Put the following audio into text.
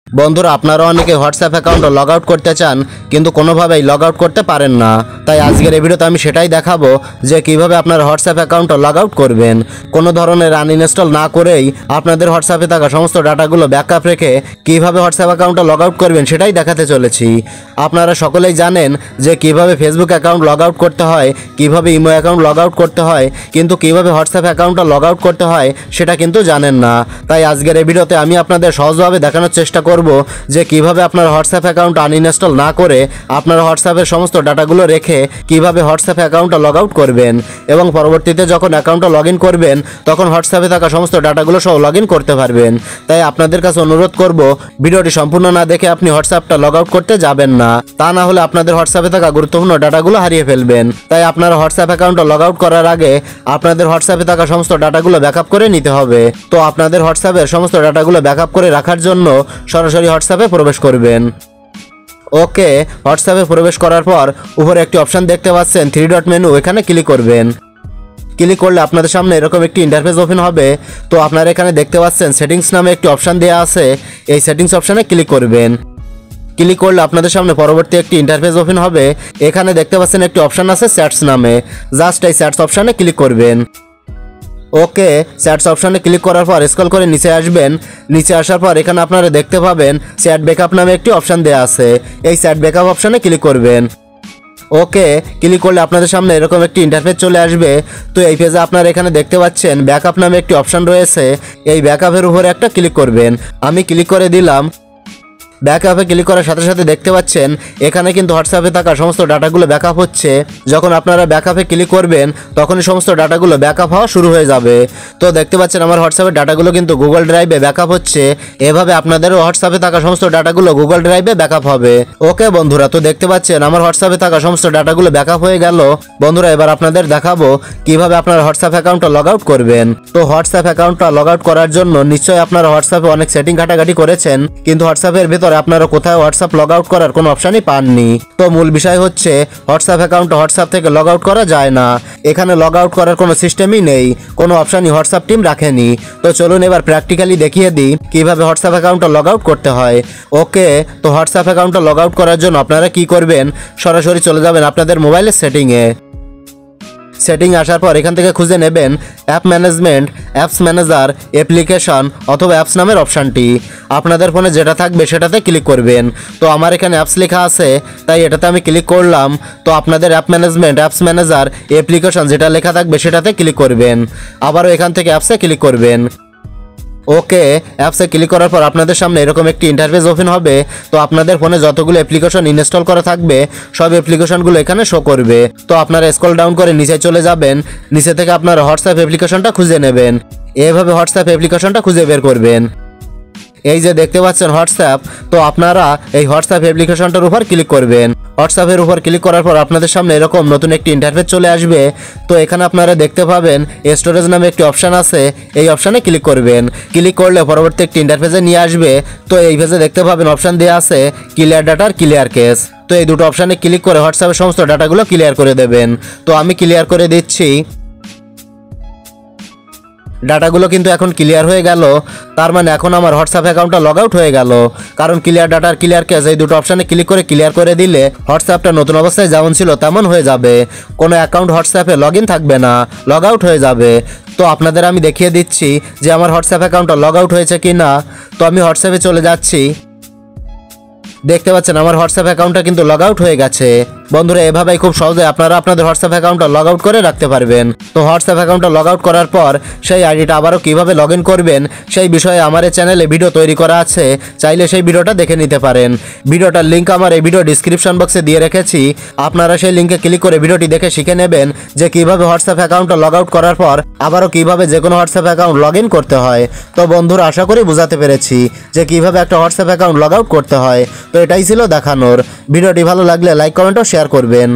বন্ধুরা আপনারা অনেকে হোয়াটসঅ্যাপ অ্যাকাউন্ট লগ আউট করতে চান কিন্তু কোনোভাবেই লগ আউট করতে পারেন না। তাই আজকের এই ভিডিওতে আমি সেটাই দেখাবো যে কিভাবে আপনার হোয়াটসঅ্যাপ অ্যাকাউন্ট লগ আউট করবেন। কোনো ধরনের আনইনস্টল না করেই আপনাদের হোয়াটসঅ্যাপে থাকা সমস্ত ডাটাগুলো ব্যাকআপ রেখে কিভাবে হোয়াটসঅ্যাপ অ্যাকাউন্ট লগ আউট করবেন সেটাই দেখাতে চলেছি। আপনারা সকলেই জানেন যে কিভাবে ফেসবুক অ্যাকাউন্ট লগ আউট করতে হয়, কিভাবে ইমো অ্যাকাউন্ট লগ আউট করতে হয়, কিন্তু কিভাবে হোয়াটসঅ্যাপ অ্যাকাউন্টটা লগ আউট করতে হয় সেটা কিন্তু জানেন না। তাই আজকের এই ভিডিওতে আমি আপনাদের সহজভাবে দেখানোর চেষ্টা করব যে কিভাবে আপনার হোয়াটসঅ্যাপ অ্যাকাউন্ট আনইনস্টল না করে আপনার হোয়াটসঅ্যাপের সমস্ত ডাটাগুলো রেখে কিভাবে হোয়াটসঅ্যাপ অ্যাকাউন্টটা লগ আউট করবেন এবং পরবর্তীতে যখন অ্যাকাউন্টটা লগ ইন করবেন তখন হোয়াটসঅ্যাপে থাকা সমস্ত ডাটাগুলো সহ লগ ইন করতে পারবেন। তাই আপনাদের কাছে অনুরোধ করব ভিডিওটি সম্পূর্ণ না দেখে আপনি হোয়াটসঅ্যাপটা লগ আউট করতে যাবেন না, তা না হলে আপনাদের হোয়াটসঅ্যাপে থাকা গুরুত্বপূর্ণ ডাটাগুলো হারিয়ে ফেলবেন। তাই আপনারা হোয়াটসঅ্যাপ অ্যাকাউন্টটা লগ আউট করার আগে আপনাদের হোয়াটসঅ্যাপে থাকা সমস্ত ডাটাগুলো ব্যাকআপ করে নিতে হবে। তো আপনাদের হোয়াটসঅ্যাপের সমস্ত ডাটাগুলো ব্যাকআপ করে রাখার জন্য সরাসরি হোয়াটসঅ্যাপে প্রবেশ করবেন। ওকে, হোয়াটসঅ্যাপে প্রবেশ করার পর উপরে একটি অপশন দেখতে পাচ্ছেন থ্রি ডট মেনু, এখানে ক্লিক করবেন। ক্লিক করলে আপনাদের সামনে এরকম একটি ইন্টারফেস ওপেন হবে। তো আপনারা এখানে দেখতে পাচ্ছেন সেটিংস নামে একটি অপশন দেওয়া আছে, এই সেটিংস অপশানে ক্লিক করবেন। ক্লিক করলে আপনাদের সামনে পরবর্তী একটি ইন্টারফেস ওপেন হবে। এখানে দেখতে পাচ্ছেন একটি অপশন আছে চ্যাটস নামে, জাস্ট এই চ্যাটস অপশানে ক্লিক করবেন। ওকে, চ্যাটস অপশানে ক্লিক করার পর স্ক্রল করে নিচে আসবেন। নিচে আসার পর এখানে আপনারা দেখতে পাবেন চ্যাট ব্যাকআপ নামে একটি অপশান দেওয়া আছে, এই চ্যাট ব্যাকআপ অপশানে ক্লিক করবেন। ওকে, ক্লিক করলে আপনাদের সামনে এরকম একটি ইন্টারফেস চলে আসবে। তো এই পেজে আপনারা এখানে দেখতে পাচ্ছেন ব্যাকআপ নামে একটি অপশান রয়েছে, এই ব্যাকআপের উপরে একটা ক্লিক করবেন। আমি ক্লিক করে দিলাম। ব্যাকআপে ক্লিক করার সাথে সাথে দেখতে পাচ্ছেন এখানে কিন্তু হোয়াটসঅ্যাপে থাকা সমস্ত ডাটাগুলো ব্যাকআপ হচ্ছে। যখন আপনারা ব্যাকআপে ক্লিক করবেন তখনই সমস্ত ডাটাগুলো ব্যাকআপ হওয়া শুরু হয়ে যাবে। তো দেখতে পাচ্ছেন আমার হোয়াটসঅ্যাপের ডাটাগুলো কিন্তু গুগল ড্রাইভে ব্যাকআপ হচ্ছে। এভাবে আপনাদেরও হোয়াটসঅ্যাপে থাকা সমস্ত ডাটাগুলো গুগল ড্রাইভে ব্যাকআপ হবে। ওকে বন্ধুরা, তো দেখতে পাচ্ছেন আমার হোয়াটসঅ্যাপে থাকা সমস্ত ডাটাগুলো ব্যাকআপ হয়ে গেল। বন্ধুরা এবার আপনাদের দেখাবো কিভাবে আপনার হোয়াটসঅ্যাপ অ্যাকাউন্টটা লগ আউট করবেন। তো হোয়াটসঅ্যাপ অ্যাকাউন্টটা লগ আউট করার জন্য নিশ্চয়ই আপনারা হোয়াটসঅ্যাপে অনেক সেটিং ঘাটাঘাটি করেছেন, কিন্তু হোয়াটসঅ্যাপের ভিতরে আপনারা কোথাও হোয়াটসঅ্যাপ লগ আউট করার কোনো অপশনই পাননি। তো মূল বিষয় হচ্ছে হোয়াটসঅ্যাপ অ্যাকাউন্ট হোয়াটসঅ্যাপ থেকে লগ আউট করা যায় না। এখানে লগ আউট করার কোনো সিস্টেমই নেই, কোনো অপশনই হোয়াটসঅ্যাপ টিম রাখেনি। তো চলুন এবার প্র্যাকটিক্যালি দেখিয়ে দিই কিভাবে হোয়াটসঅ্যাপ অ্যাকাউন্টটা লগ আউট করতে হয়। ওকে, তো হোয়াটসঅ্যাপ অ্যাকাউন্টটা লগ আউট করার জন্য আপনারা কি করবেন, সরাসরি চলে যাবেন আপনাদের মোবাইলের সেটিংয়ে। সেটিং আসার পর এখান থেকে খুঁজে নেবেন app management, apps manager, application অথবা অ্যাপস নামের অপশানটি। আপনাদের ফোনে যেটা থাকবে সেটাতে ক্লিক করবেন। তো আমার এখানে অ্যাপস লেখা আছে তাই এটাতে আমি ক্লিক করলাম। তো আপনাদের app management, apps manager, application যেটা লেখা থাকবে সেটাতে ক্লিক করবেন। আবারও এখান থেকে অ্যাপসে ক্লিক করবেন। ওকে, অ্যাপসে ক্লিক করার পর আপনাদের সামনে এরকম একটি ইন্টারফেস ওপেন হবে। তো আপনাদের ফোনে যতগুলো অ্যাপ্লিকেশন ইনস্টল করা থাকবে সব অ্যাপ্লিকেশনগুলো এখানে শো করবে। তো আপনারা স্ক্রল ডাউন করে নিচে চলে যাবেন। নিচে থেকে আপনারা হোয়াটসঅ্যাপ অ্যাপ্লিকেশনটা খুঁজে নেবেন। এভাবে হোয়াটসঅ্যাপ অ্যাপ্লিকেশনটা খুঁজে বের করবেন। এই যে দেখতে পাচ্ছেন হোয়াটসঅ্যাপ, তো আপনারা এই হোয়াটসঅ্যাপ অ্যাপ্লিকেশনটার উপর ক্লিক করবেন। হোয়াটসঅ্যাপের উপর ক্লিক করার পর আপনাদের সামনে এরকম নতুন একটি ইন্টারফেস চলে আসবে। তো এখানে আপনারা দেখতে পাবেন স্টোরেজ নামে একটি অপশান আছে, এই অপশানে ক্লিক করবেন। ক্লিক করলে পরবর্তী একটি ইন্টারফেসে নিয়ে আসবে। তো এই পেজে দেখতে পাবেন অপশান দেওয়া আছে ক্লিয়ার ডাটা আর ক্লিয়ার কেস। তো এই দুটো অপশানে ক্লিক করে হোয়াটসঅ্যাপের সমস্ত ডাটাগুলো ক্লিয়ার করে দেবেন। তো আমি ক্লিয়ার করে দিচ্ছি। ডাটাগুলো কিন্তু এখন ক্লিয়ার হয়ে গেল, তার মানে এখন আমার হোয়াটসঅ্যাপ অ্যাকাউন্টটা লগ আউট হয়ে গেল। কারণ ক্লিয়ার ডাটা আর ক্লিয়ার কেস এই দুটো অপশানে ক্লিক করে ক্লিয়ার করে দিলে হোয়াটসঅ্যাপটা নতুন অবস্থায় যেমন ছিল তেমন হয়ে যাবে। কোনো অ্যাকাউন্ট হোয়াটসঅ্যাপে লগ ইন থাকবে না, লগ আউট হয়ে যাবে। তো আপনাদের আমি দেখিয়ে দিচ্ছি যে আমার হোয়াটসঅ্যাপ অ্যাকাউন্টটা লগ আউট হয়েছে কি না। তো আমি হোয়াটসঅ্যাপে চলে যাচ্ছি। দেখতে পাচ্ছেন আমার হোয়াটসঅ্যাপ অ্যাকাউন্টটা কিন্তু লগ আউট হয়ে গেছে। বন্ধুরা এভাবেই খুব সহজে আপনারা আপনাদের হোয়াটসঅ্যাপ অ্যাকাউন্টটা লগ আউট করে রাখতে পারবেন। তো হোয়াটসঅ্যাপ অ্যাকাউন্টটা লগ আউট করার পর সেই আইডিটা আবারও কীভাবে লগ ইন করবেন সেই বিষয়ে আমার এই চ্যানেলে ভিডিও তৈরি করা আছে, চাইলে সেই ভিডিওটা দেখে নিতে পারেন। ভিডিওটার লিঙ্ক আমার এই ভিডিও ডিসক্রিপশন বক্সে দিয়ে রেখেছি, আপনারা সেই লিঙ্কে ক্লিক করে ভিডিওটি দেখে শিখে নেবেন যে কীভাবে হোয়াটসঅ্যাপ অ্যাকাউন্টটা লগ আউট করার পর আবারও কীভাবে যে কোনো হোয়াটসঅ্যাপ অ্যাকাউন্ট লগ ইন করতে হয়। তো বন্ধুরা আশা করি বোঝাতে পেরেছি যে কীভাবে একটা হোয়াটসঅ্যাপ অ্যাকাউন্ট লগ আউট করতে হয়। তো এটাই ছিল দেখানোর। ভিডিওটি ভালো লাগলে লাইক, কমেন্ট ও শেয়ার করবেন।